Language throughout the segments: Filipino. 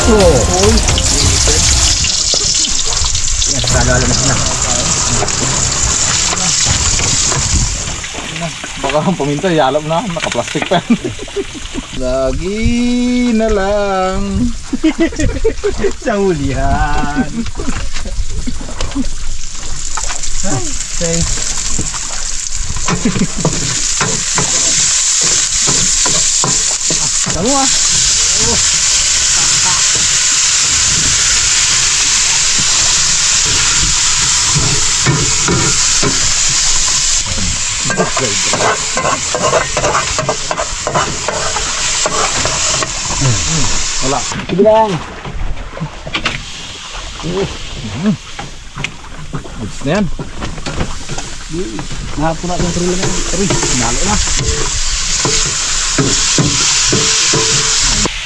Uy. Yan, lalamas na. Baka ang paminta, yalap na. Naka-plastic pa yan. Lagi na lang. Sa hulihan. Okay. Tama ah. Wala. Sige lang. Goods na yan. Nakapuna yung trilo na. Uy, nalo na.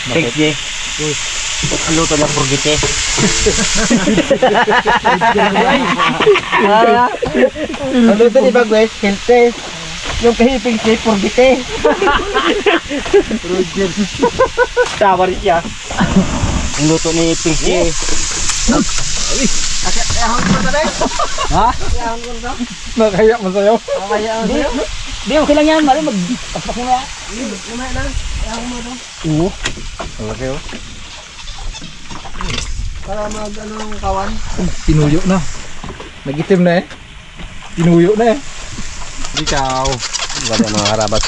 Thanks, Jay. Ang luto ng purgite. Ang luto ni Bagwes, healthy. Yung kahiping siya, purgite. Tawa rin siya. Ang luto ni Pinky. Ahon ko na rin. Ha? Ahon ko na. Nakaya mo sa'yo. Nakaya mo sa'yo. Di, okay lang yan. Mali, magpapak mo na. Lumaya na. Ahon mo na. Oo. Malaki oh. Para mag-anong kawan. Tinuyo na. Nagitim na eh. Tinuyo na eh. Ikaw. Bali ang mga karabas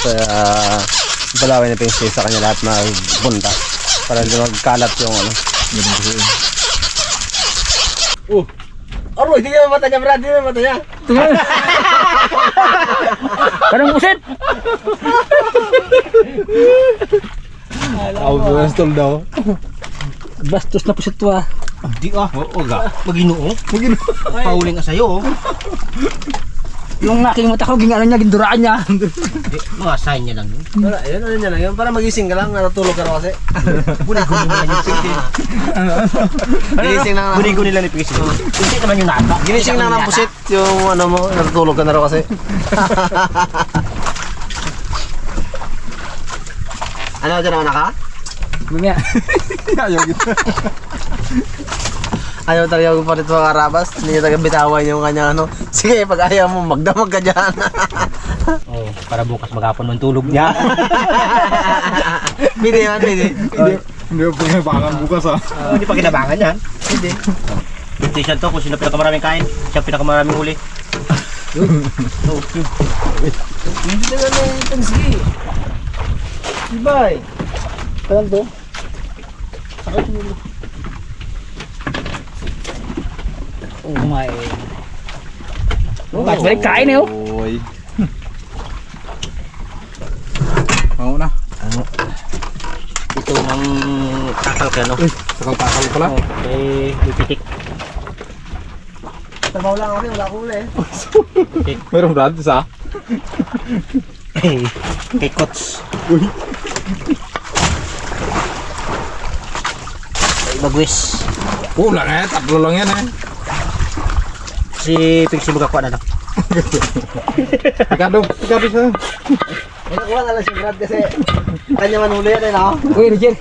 balawin na pinsi sa kanya lahat magbunda para hindi magkalat yung ano. Ganun kasi yun. Oh. Aroy, hindi ka mata niya, Brad. Hindi ka mata niya. Parang pusit. Out na stall daw. Bastos na pusit to ah. Hindi oo ga. Maginoo. Pauling ka sa'yo. Yung aking mata ko, gingano niya, ginduraan niya. Mga sign niya lang yun. Wala, yun, ano niya lang yun. Para magising ka lang, natutulog ka na kasi. Guni-guni mo lang yung pinsi. Ginising lang. Guni-guni lang yung pinsi. Pinsi naman yung nata. Ginising lang ng pusit. Yung ano mo, natutulog ka na raw kasi. Ano dyan naman naka? Mamaya. Ayaw gitu. Ayaw talaga ko pa rito mga karabas. Hindi niya talaga bitawan yung kanya ano. Sige, pag ayaw mo, magdamag ka dyan. Oh, para bukas maghapon man tulog niya. Pwede yan, pwede. Hindi ko pinabangan bukas ah. Hindi pa kinabangan yan. Pwede. Yung t-shirt to, kung sino pinakamaraming kain, siya pinakamaraming huli. Hindi na lang yung tansgi. Ibay. Kailan to? Sakit mo. Oh my. Balik kain eh oh. Oy. Mau na. Ano? Ito ang takal ka, no? Uy, takal-takal pala. Okay, ipitik. Trabaho lang kami, wala akong uli. Meron brad isa. Kay Kots. Uy. Kay Bagwes. Lang eh, tatlo lang yan eh. Si Pixie magkakuha na lang. Pikado siya. May nakuha na lang si Brad kasi kanya man huli yan eh, no? Uy, Roger.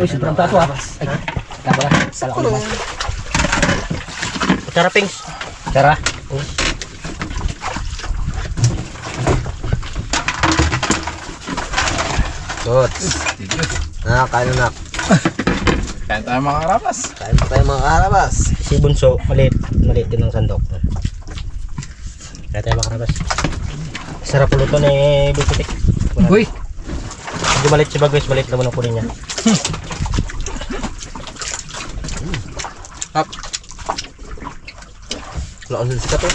Uy, sobrang tato ah. Ay, tama na. Sala ko naman. Kutsara, Pings. Kutsara. Good. Kain na. Kain tayo mga karabas. Kain pa tayo mga karabas. Si Bunso, maliit. Maliit din ng sandok. Kaya tayo makarabas. Sarap ulo to ni Bipitik. Uy. Hindi maliit si Bagwes, maliit naman ang kunin niya. Up. Wala kang sikat oh.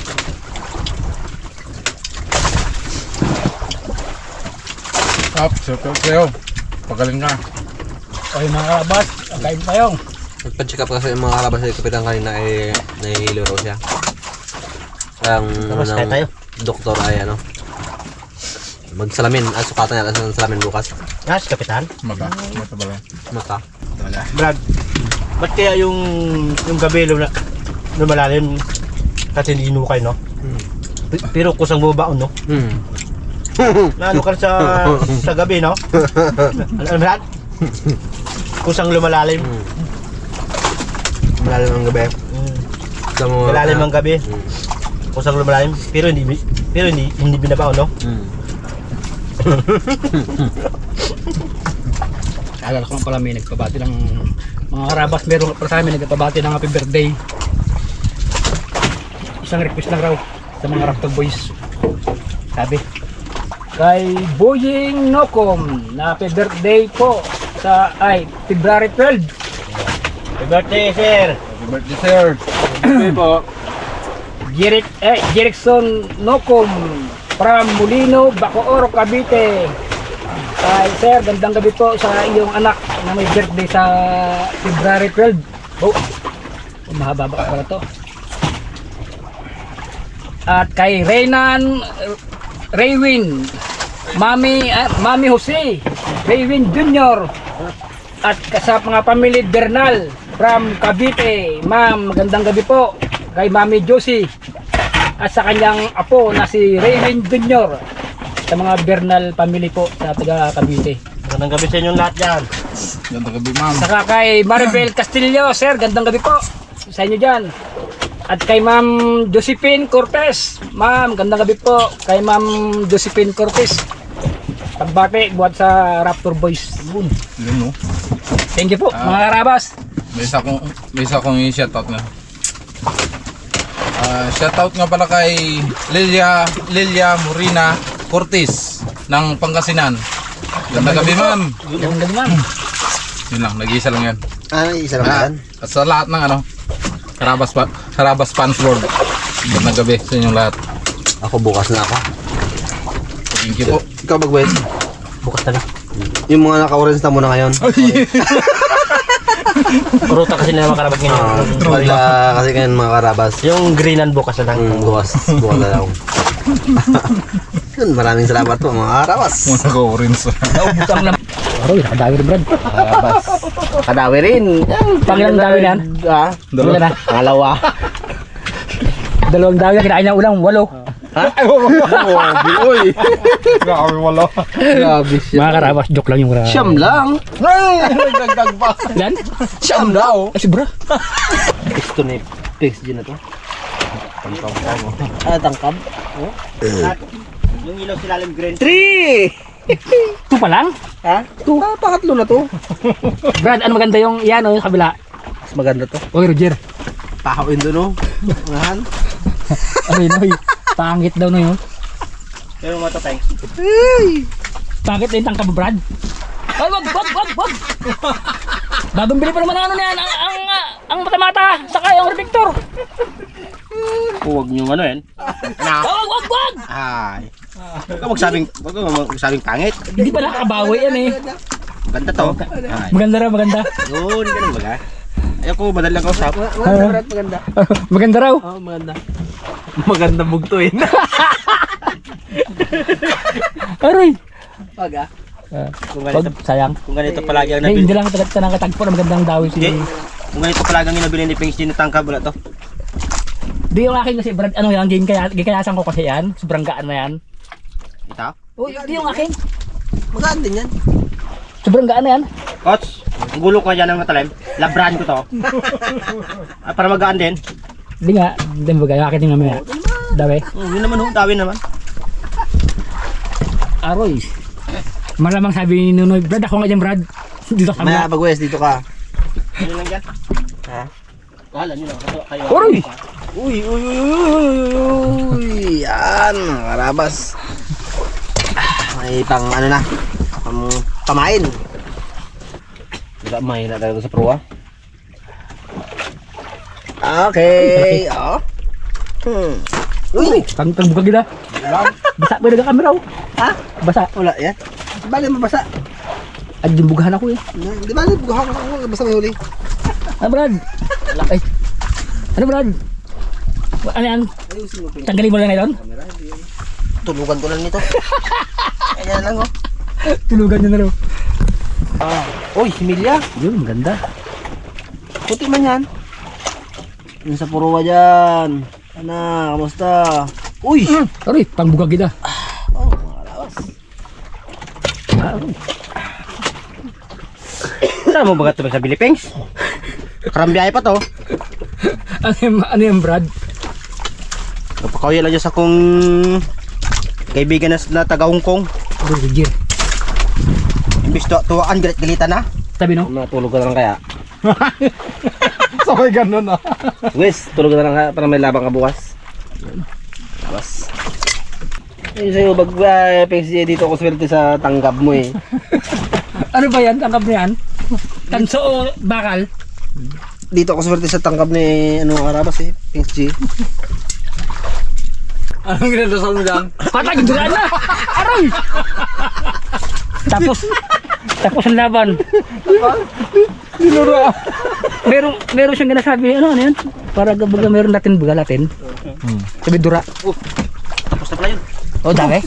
Up, sa'yo. Pagaling ka. Oy mga karabas, kain pa yung. Nagpa-check up kasi yung mga kalabas sa kapitan kanina ay nahihilo raw siya. Ang Tapos kaya tayo. doktor ay ano, magsalamin, sukatan niya ng salamin bukas. Ah, si Kapitan. Mata ba lang? Mata. Brad, ba't kaya yung gabi na malalim kasi hindi inukay, no? Pero kusang bumabaon, no? Lalo ka sa gabi, no? Ano, Brad? kusang lumalalim. Malalim ang gabi. Sa mga... Malalim ang gabi. Kusang lumalalim. Pero hindi binabaw, no? Alala ko lang pala may nagpabati ng mga karabas. Meron para sa amin nagpabati ng happy birthday. Isang request lang raw sa mga Raptor Boys. Sabi, kay Boying Nokom na happy birthday po sa February 12. Happy birthday, sir! Happy birthday, sir. Happy po. Jerickson Nokom from Molino, Bacoor, Cavite. Kay sir, gandang gabi po sa iyong anak na may birthday sa February 12. Oh, mahaba ba pala to? At kay Raywin, Mami Jose, Raywin Jr. At sa mga pamilya Bernal from Cavite. Ma'am, magandang gabi po kay Mami Josie at sa kanyang apo na si Raywin Jr. Sa mga Bernal family po sa taga Cavite. Magandang gabi sa inyong lahat dyan. Ganda gabi, ma'am. Saka kay Maribel Castillo, sir, gandang gabi po sa inyo dyan. At kay Ma'am Josephine Cortez, ma'am, gandang gabi po kay Ma'am Josephine Cortez. Pagbati buat sa Raptor Boys. Yun, no? Thank you po, mga karabas. May isa kong i-shoutout nga. Shoutout nga pala kay Lilia Morina Cortez ng Pangasinan. Ganda gabi, ma'am. Gandang gabi, ma'am. Yun lang, nag-iisa lang yan. Isa lang yan. At sa lahat ng Karabas Fans World. Ganda gabi sa inyong lahat. Ako bukas na ako. Thank you po. Ikaw mag-wait. Bukas na. Yung mga naka-orange na muna ngayon. Ruta kasi na mga karabas ngayon. Wala kasi ngayon mga karabas. Yung greenan bukas na lang. Bukas na lang. Yun, maraming salamat po mga karabas. Mga naka-orange. Butang lang. Aroy, nakadawi rin, Brad. Karabas. Kadawi rin. Pangilang dawi na yan? Dalawa na. Pangalawa. Dalawang dawi na kinain niya ulang, 8. Grabe, oy. Grabe, wala. Grabe siya. Mga karabas, joke lang yung karabas. Siyam lang. Nagdagdag pa. Ilan? Siyam daw. Ay, sobra. Ito na yung fix dyan na to. Tangkab. Yung ilaw silalim green. 3! 2 pa lang? Ha? 2? Pangatlo na to. Brad, ano maganda yung yan o yung kabila? Mas maganda to. Oy, Roger. Pahawin doon, no? Ngahan. Ay, pangit daw na yun. Pero mga tatay. Pangit na yung tangka mo, Brad. Ay, wag! Bagong bili pa naman ang ano na yan, ang mata-mata, saka yung reflector. Huwag nyo ano yan. Wag! Ay. Huwag magsabing pangit. Hindi pa nakakabawi yan eh. Maganda to. Ay. Maganda. Yun, ganun baga. Ayoko, madali lang kausap. Maganda. Maganda raw. Oo, maganda. Maganda bugtuin. Aroy. Wag ah. Kung ganito, Sayang. kung ganito palagi ang Hindi nabili. lang katagpo na magandang dawi si... Hindi. Kung ganito palagi ang nabili ni Pings, tinatangkab wala to. Di yung akin kasi, Brad, ano yan, gikayasan ko kasi yan. Sobrang gaan na yan. Ito? Uy, di yung akin. Magaan din yan. Sobrang gaan na yan. Coach, ang gulo ko dyan ng matalim. Labran ko to. Para magaan din. Hindi nga, hindi mo bagay. Akin yung mamaya. Dawi. Yun naman ho, dawin naman. Aroy. Malamang sabi ni Nunoy, Brad, ako nga dyan, Brad. Dito sa Maya kamila. pag-west dito ka. Ano lang dyan? Ha? Bahala nyo lang. Kayo. Aroy. Uy. Yan, mga karabas. May pang ano na. Pamain. Wala mahina talaga sa proa. Okay. Oh. Uy. Pagbuka gila. Basa ba naga kamera oh? Ha? Basa. Wala yan. Bali mabasa. At yung bugahan ako eh. Di ba buhang ako basta may huli. Ano, Brad? Ay. Ano, Brad? Ano yan? Ayusin mo. Tanggalin mo lang na yun? Tulugan ko lang nito. Ayan lang oh. Tulugan nyo na raw. Uy, similya. Yun, maganda. Puti man yan. Yung sa puruwa dyan. Ana, kamusta? Uy! Aroy, pangbuka gila. Oh, mga lawas. Saan mo bagat sa Philippines? Karambiyahe pa to. Ano yung Brad? Napakawya lang dyan sa kong kaibigan na taga Hong Kong. Burger. Imbis tuwaan, galit-galitan na. Sabi no? Natulog ka na lang kaya. Sabay ganun ah. Wes, tulog ka na lang kaya para may labang ka bukas. Labas. Ayun sa'yo, PSG dito ako swerte sa tanggap mo eh. Ano ba yan? Tangkap na yan? Tanso o bakal? Dito ako swerte sa tanggap ni Arabas eh, PSG. Anong ginadasal mo dyan? Patay, duraan na! Aray! Tapos ang laban. Dinura. Meron siyang ginasabi, ano yan? Para baga meron natin bugalatin. Sabi dura. Tapos na pala yun. Oh, dami.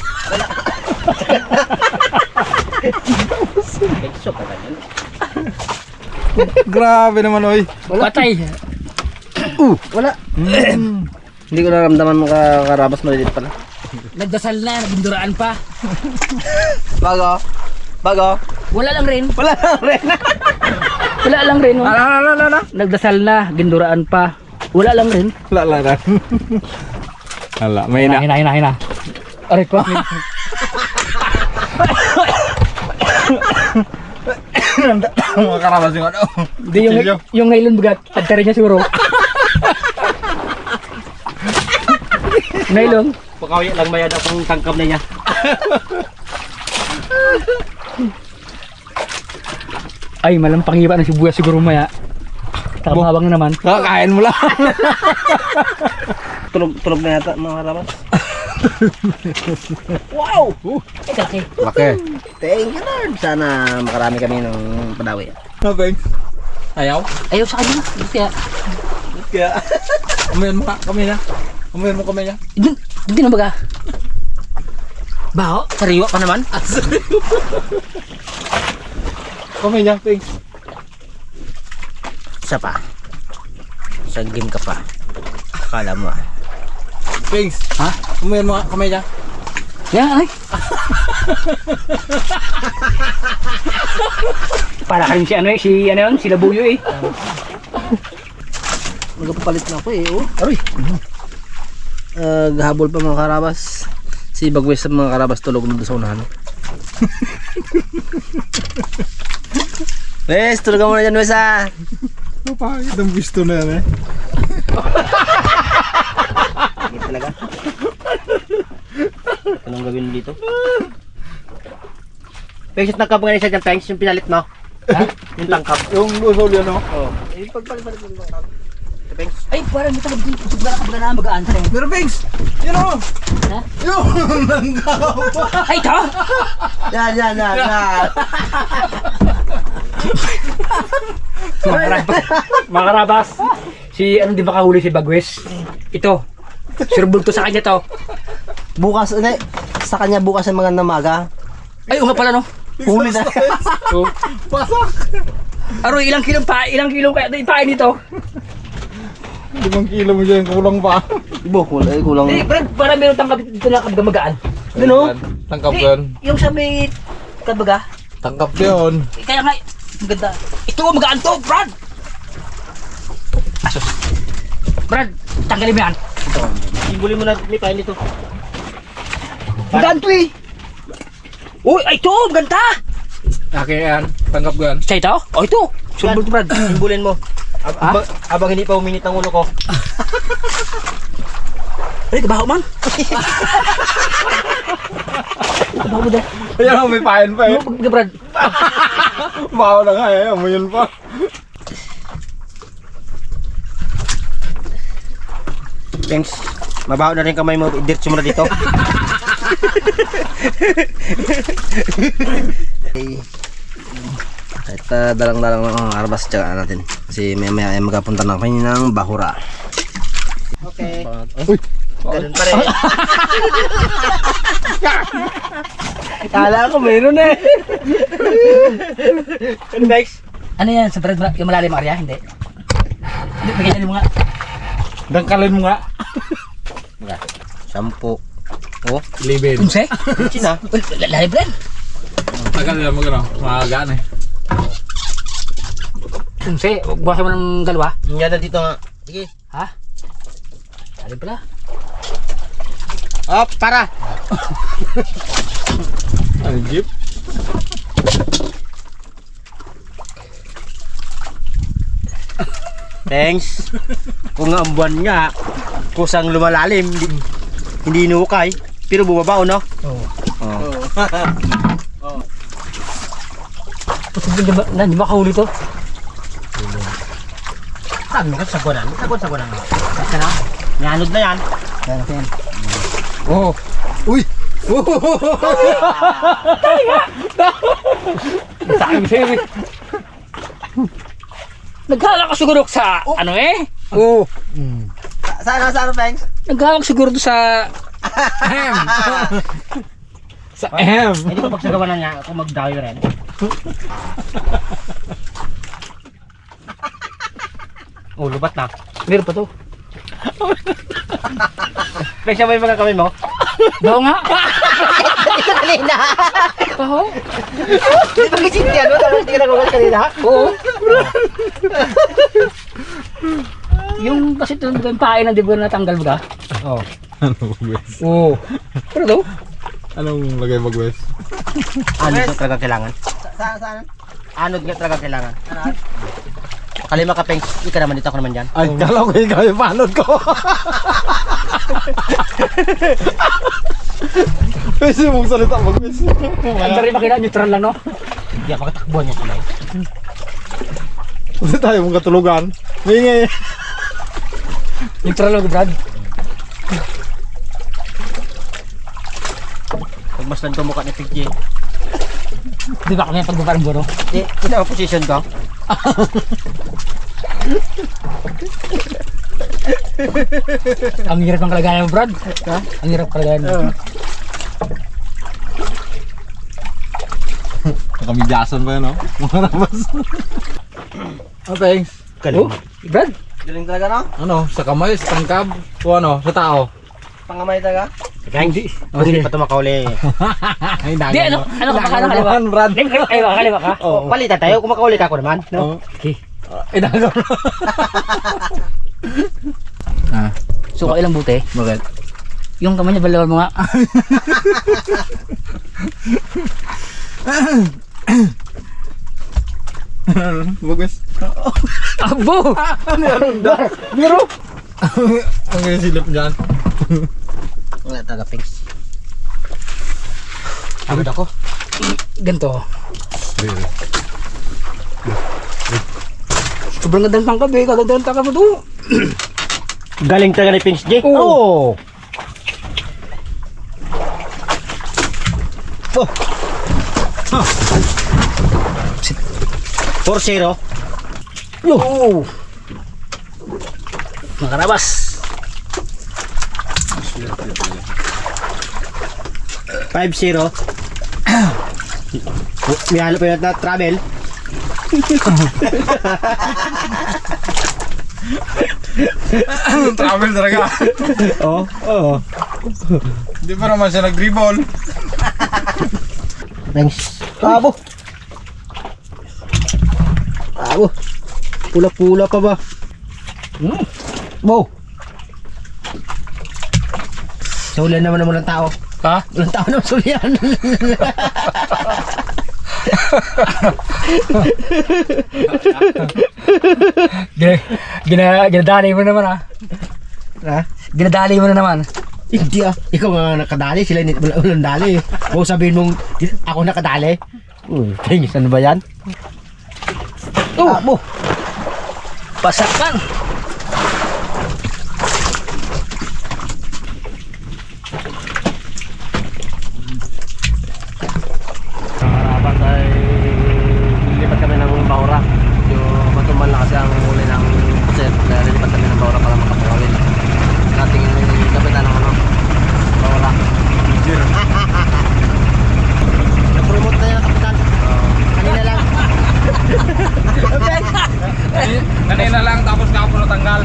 Grabe naman oy. Patay. Wala. Hindi ko naramdaman mo Karabas, malilit pala. Nagdasal na, nagduraan pa. Bago. Wala lang rin. Wala na rin. Wala lang rin. Oh. Ala. Nagdasal na, ginduraan pa. Wala lang rin. Lala. Ala, may na. Hina. Aray ko. Mga Karabas yung ano. Hindi yung ngayon bugat. Pagkari niya siguro. Ngayon. Pakawya lang mayad akong tangkap na niya. Ay, malampang iba ng sibuyas siguro maya. Tabang na naman. Kakain mo lang. Tulog na yata mga Karabas. Wow! Ay, kalaki. Laki. Thank you Lord. Sana makarami kami ng padawi. Okay. Ayaw? Ayaw sa kanya. Kaya, Kaya, Umayan mo ka, kami na. Umayan mo kami na. hindi na baga. Baho? sariwa pa naman. Kami na, thanks. Isa pa. Sa game ka pa. Akala mo ah. Thanks. Ha? Umayan mo ka, kami na. Yan, ay. Para ka rin si si Labuyo eh. Magpapalit na ako eh. Oh. Aroy. Gahabol pa mga Karabas. Si Bagwes sa mga Karabas tulog na doon sa unahan. Wes, tulog mo na dyan Wes ah. Napakit ang gusto na yan eh. Hindi talaga. Anong gawin mo dito? Pengsit tangkap nga siya dyan, Pengs, yung pinalit mo. Ha? Yung tangkap. Yung usol yan o. Oo. Eh, pagpalit mo yung tangkap. Pengs. Ay, parang may tagad na magaan sa rin. Pero Pengs, yun o. Ha? Yung nanggaw. Ay, ito! Yan. Mga Karabas, si ano di ba kahuli si Bagwes? Ito. Surbol to sa kanya to. Bukas, sa kanya bukas ang mga namaga. Ay, nga pala no. Huli na. Oh. Pasak. Aroy, ilang kilong kaya ipain dito? 5 kilo mo dyan, kulang pa. Ibo, kulang. Hindi, parang meron tangkap dito na magaan. Ano? Tangkap yun. Yung sa may kabaga. Tangkap yun. Kaya nga, maganda. Ito, magaan to, Brad! Asos. Brad, tanggalin mo yan. Ibuli mo na, may kain dito. Magaan to eh. Uy, ay ito, maganda. Okay yan, tangkap ko yan. Sa ito? Oh, ito. Surbol to, Brad. Ibulin mo. Abang hindi pa uminit ang ulo ko. Ay, kabaho man. Kabaho mo dahil. Ayan, may pain pa eh. Ano, Brad? Bawa na nga eh, amoy pa. Thanks. Mabaho na rin kamay mo, idirtso mo na dito. At dalang-dalang ng Karabas tsaka natin. Kasi maya ay magapunta na kami ng Bahura. Okay. Uy! Ganun pa rin. Kala ko mayroon eh. Next. Ano yan? Sa Brad, yung malalim area? Hindi. Hindi, bigyan mo nga. Dangkalin mo nga. 10. Oh, Libin. Unse? China. Lalim, Brad. Tagal nila mo gano'n, magaan eh. Unse, buwasan mo ng dalawa. Yan na dito nga. Sige. Ha? Dali pala. Oh, para. Ang jeep. Thanks. Kung nga ang buwan nga, kusang lumalalim, hindi inukay, pero bumabao, no? Oo. Oo. Hindi ba kahuli to? Sabi mo kasi sagunan. Sagunan nga. Kasi na, nianod na yan. Yan natin. Oh. Uy. Sabi sa'yo eh. Naghalak ka siguro sa ano eh? Oo. Saan, thanks? Naghalak siguro doon sa Sa M. Hindi ko pagsagawanan nga, ako magdayo rin. Oh, lubat na. meron pa to. Thanks siya ba yung mga kamay mo? Oo nga. Ito kanina! Oo. Di ba kasi yan, no? Tapos hindi ka nagawa kanina? Oo. Yung kasi ito yung pain na di ba natanggal mo ka? Oo. Ano mag-wes? Oo. Pero to? Anong lagay mag-wes? Anod nga talaga kailangan. Saan? Anod nga talaga kailangan. Kalima ka, Pengs. Ika naman dito, ako naman dyan. Ay, kala ko ikaw yung panod ko. Pwede mong salita mag-wes. Ang dari makina, neutral lang no? Hindi ako makatakbuhan niya kulay. Pwede tayo mong katulugan. Mingi. Neutral lang Brad. Pag mas lang mukha ni Piggy. Di ba kami pagbabarang buro? Ito ang position ko. Ang hirap ng kalagayan mo Brad. Ha? Ang hirap kalagayan mo. Nakamidyasan pa yun, no? Mga rabas. Oh, thanks. Oh, Brad. Galing talaga, no? Ano, sa kamay, sa tangkab, o ano, sa tao. Pangamay talaga? Hindi. Hindi pa ito makauli. Ay, Di ano ka ba kaliwa? Brad. Di kaliwa ka? Oh, palitan tayo. Kung makauli ka ako naman. No? Okay. Inagaw na. Ah, So ilang buti? bakit? Yung kamay niya balawan mo nga. Mag-wes. Abo! Biro. Ang ganyan silip dyan. Wala talaga, Pengs. Pagod ako. Ganto. Sobrang gandang tangkab eh. Kagandang tangkab mo to. Galing talaga ni Pengs J. Oo. Oh. 4-0. Oh! Makarabas. 5-0. May halo pa yun na travel. Travel talaga. Oo. Oo. Hindi pa naman siya nag-dribble. Thanks. Abo. Abo. Pula-pula pa ba? Wow. Sulian naman ng tao. Ha? Walang tao naman sulian. Ginadali mo naman ha. Ha? Ginadali mo na naman. Hindi ah. Ikaw nga nakadali. Sila hindi walang dali. Huwag sabihin mong ako nakadali. Thanks. Ano ba yan? Abo. Pasakan. Harapan ay lilipat kami ng Baura. Medyo matumal na kasi ang uli ng puset. Kaya lilipat kami ng Baura para makapawin. Nating kapitan ng ano, Baura. Nag-promote na yung kapitan. Kanina lang. Kanina lang, tapos nga ako natanggal.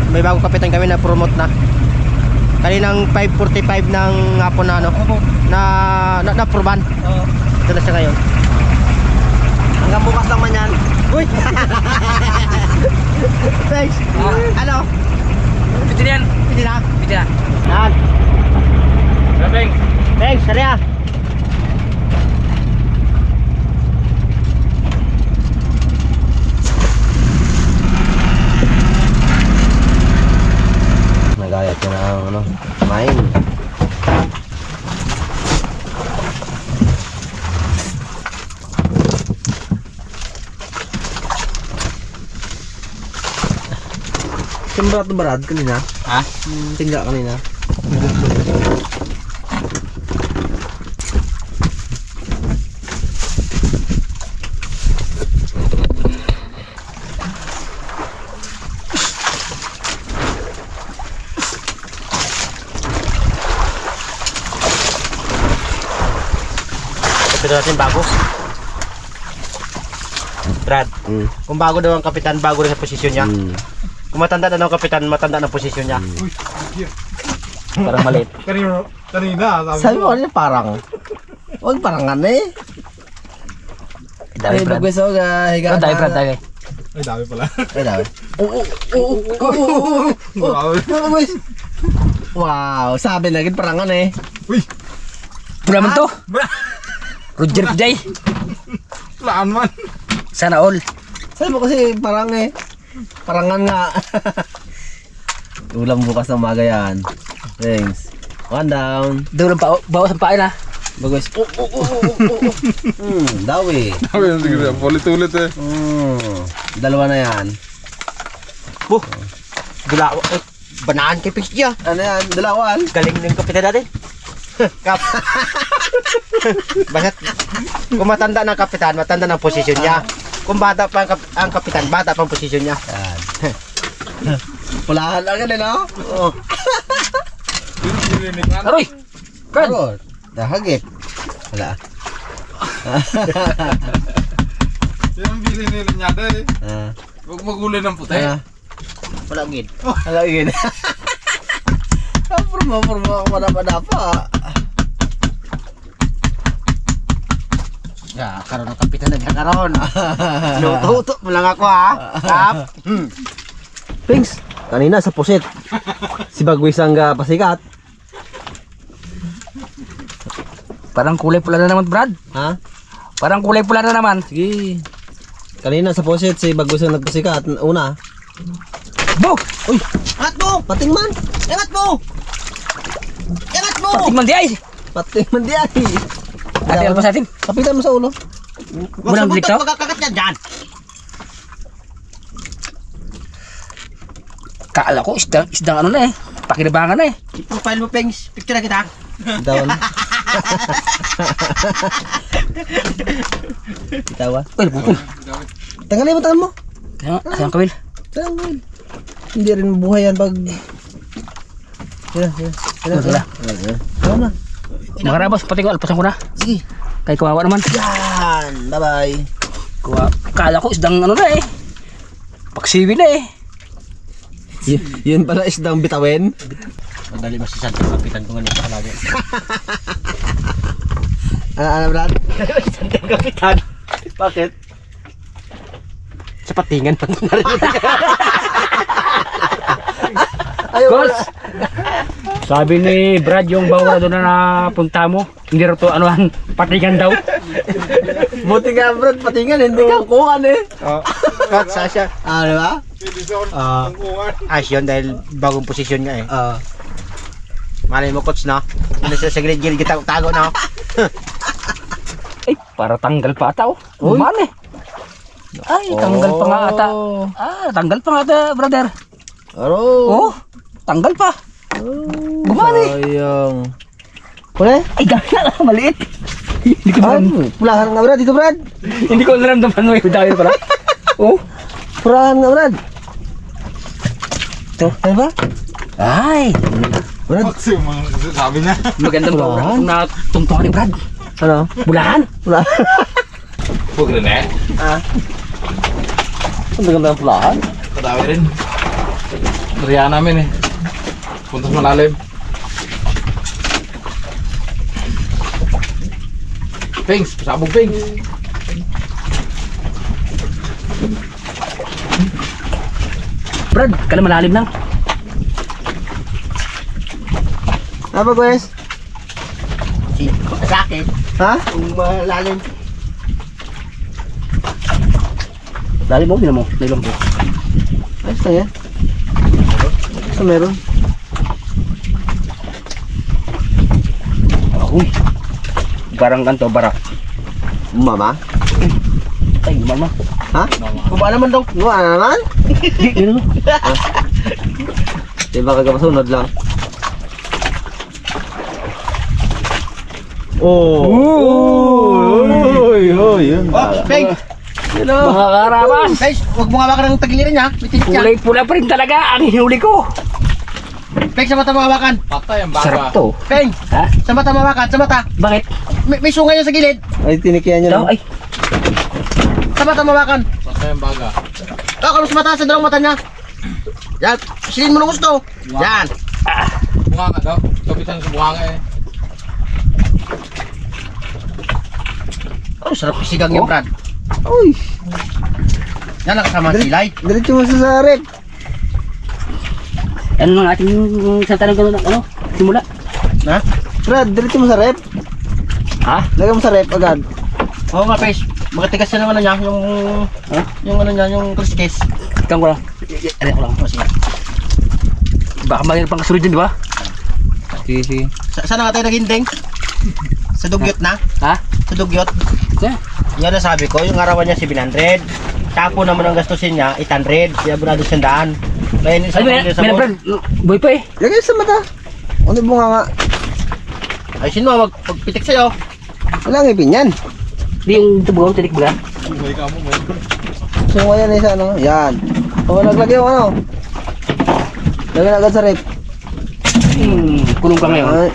May bagong kapitan kami na promote na. Kaninang 5:45 ng hapon na ano, na proban. Ito na siya ngayon. Hanggang bukas lang man yan. Uy! Thanks. Ano? Pwede na yan. Pwede na? Pwede na. Yan. Rabeng. Thanks, Sarya. Nagayat ka na ang ano, kumain. Siyang barat kanina. Ha? Tingga kanina. Ito natin bago. Brad, kung bago daw ang kapitan, bago rin sa posisyon niya. Kung matanda na ang kapitan, matanda na ang posisyon niya. Parang maliit. Kanina, Sabi mo kanina parang. Huwag parangan eh. Dami, Brad. Bagwes ako higa. Dami, Brad. Dami. Ay, dami pala. Ay, dami. Bagwes. Wow, sabi na parangan eh. Uy! Pula man to. Roger Pjay. Laan man. Sana all. Sabi mo kasi parang eh. Parangan nga. Ulam bukas ng umaga yan. Thanks. One down. Doon lang bawas ang pain ha. Bagwes. Dawi. Sige, ulit-ulit eh. Dalawa na yan. Buh, gula, banaan kay Pixia. Ano yan? Dalawan. Galing ng kapitan natin. Kap. Basta kung matanda ng kapitan, matanda ng posisyon niya. Kung bata pa ang kapitan, bata pa ang posisyon niya. Yan. Pulahan agad eh, no? Oo. Aroy! Brad! Pero, dahagip. Wala. Yan ang bili nila niya dahil. Huwag magulay ng puti. Wala gid. Wala yun. Purma ako manapa-napa. Ya, karon ng kapitan nagkakaroon. Luto-uto mo lang ako ha. Kap. Pings, kanina sa pusit. Si Bagwis ang pasikat. Parang kulay pula na naman, Brad. Ha? Parang kulay pula na naman. Sige. Kanina sa pusit si Bagwis ang nagpasikat. Una. Bo! Uy, Angat mo! pating man. Angat mo! Angat mo! Pating man di ay! Pating man di ay. Ate, alpas natin. Kapitan mo sa ulo. Huwag sa Walang buntot, bliktaw? magkakakat niya dyan. Kaala ko, isdang ano na eh. Pakinabangan na eh. I-profile mo, Pengs. Picture na kita. Bitawan. Bitawan. Uy, bukol. Tanggalin mo, tangan mo. Kaya nga, sayang kawil. Tanggal. Hindi rin mabuhay yan pag... Yan. Wala. Ano na? Mga rabas, pati ko, alpasan ko na. Sige. Kay kawawa naman. Yan. Bye-bye. Kala ko, isdang ano na eh. Paksiwi na eh. Yun pala isdang bitawin. Madali masisan ng kapitan ko ganito palagi. Ano, Brad? Masisan ng kapitan. Bakit? Sa patingan pa Coach! Sabi ni Brad, yung bawra doon na napunta mo, hindi rin to anuhan, patigan daw. Buti nga, Brad, patingan. Hindi ka kuhan eh. Kat, Sasha. Di ba? Ayos yun dahil bagong posisyon nga eh. Oo. Malay mo, coach, no? Ano siya sa gilid-gilid kita tago, no? Ay, para tanggal pa ata oh. Uman eh. Ay, tanggal pa nga ata. Tanggal pa nga ata, brother. Oh, tanggal pa. Gumani. Sayang. Pula? Ay, gana lang, maliit. Hindi ko Pulahan nga, Brad. Dito, Brad. hindi ko naramdaman mo yung dahil pala. Oh, Pulahan nga, Brad. ito. Ano ba? Ay, Brad. Sabi niya. magandang bawra. Bulahan? Kung natungtungan ni Brad. Ano? Bulahan. Pulahan. Huwag rin eh. Ang ganda ng pulahan. Kadawi rin. Nariyan namin eh. Puntas malalim. Pings, pasabog Pings. Brad, kala malalim lang. Apa guys? Sa akin, Ha? kung malalim. Lalim mo, bilang mo. Nailong po. Ayos lang yan. Basta meron. Uy. Barang kanto, barak. Mama? Ay, mama. Ha? Kumain naman daw. Ano naman? Di, yun mo. Di ba kagapasunod lang? Oh! Uy! Uy! Yun. Oh, Peng! Hello! Mga karabas. Peng, huwag mo hawakan ng tagiliran niya. May tinik niya. Kulay-pula pa rin talaga ang hinuli ko. Peng, sa mata mo hawakan. Patay ang Sarap baga. to. Peng, Ha? sa mata mo hawakan. Sa mata. Bakit? May sungay niya sa gilid. Ay, tinikihan nyo Daw, lang. ay. Sa mata mo hawakan. Patay ang baga. Hawakan mo sa mata, sa dalawang mata niya. Yan. Silin mo ng gusto. Yan. Bunganga daw. Kapitan sa bunganga eh. Oh, sarap isigang yung Brad. Uy! Yan ang kasama ang silay. Diretso mo sa rep. Ano ang ating sa tanong ganun, ano? Simula. Ha? Brad, diretso mo sa rep. Ha? Lagay mo sa rep agad. Oo nga, Pes. Magatigas na naman niya, yung ano niya, yung kriskis. Ikaw ko lang. Ano ko lang. O, sige. Baka mayroon pang kasunod dyan, di ba? Sige, sige. Saan nga tayo naghinding? Sa dugyot na? Ha? Sa dugyot? Saan? Yan ang sabi ko, yung arawan niya 700. Tapo naman ang gastusin niya, 800. Kaya bunado 100. Kaya yun sa Ay, may Brad. Boy pa eh. Lagay sa mata. Ano bunga nga? Ay, sino magpitik sa'yo? Wala ang ipin yan. Di yung tubugaw, tinik ba? May ka mo, may. So, yan isa ano? Yan. O, naglagay yung ano? Lagay na agad sa rep. Kulong ka ngayon. Ay.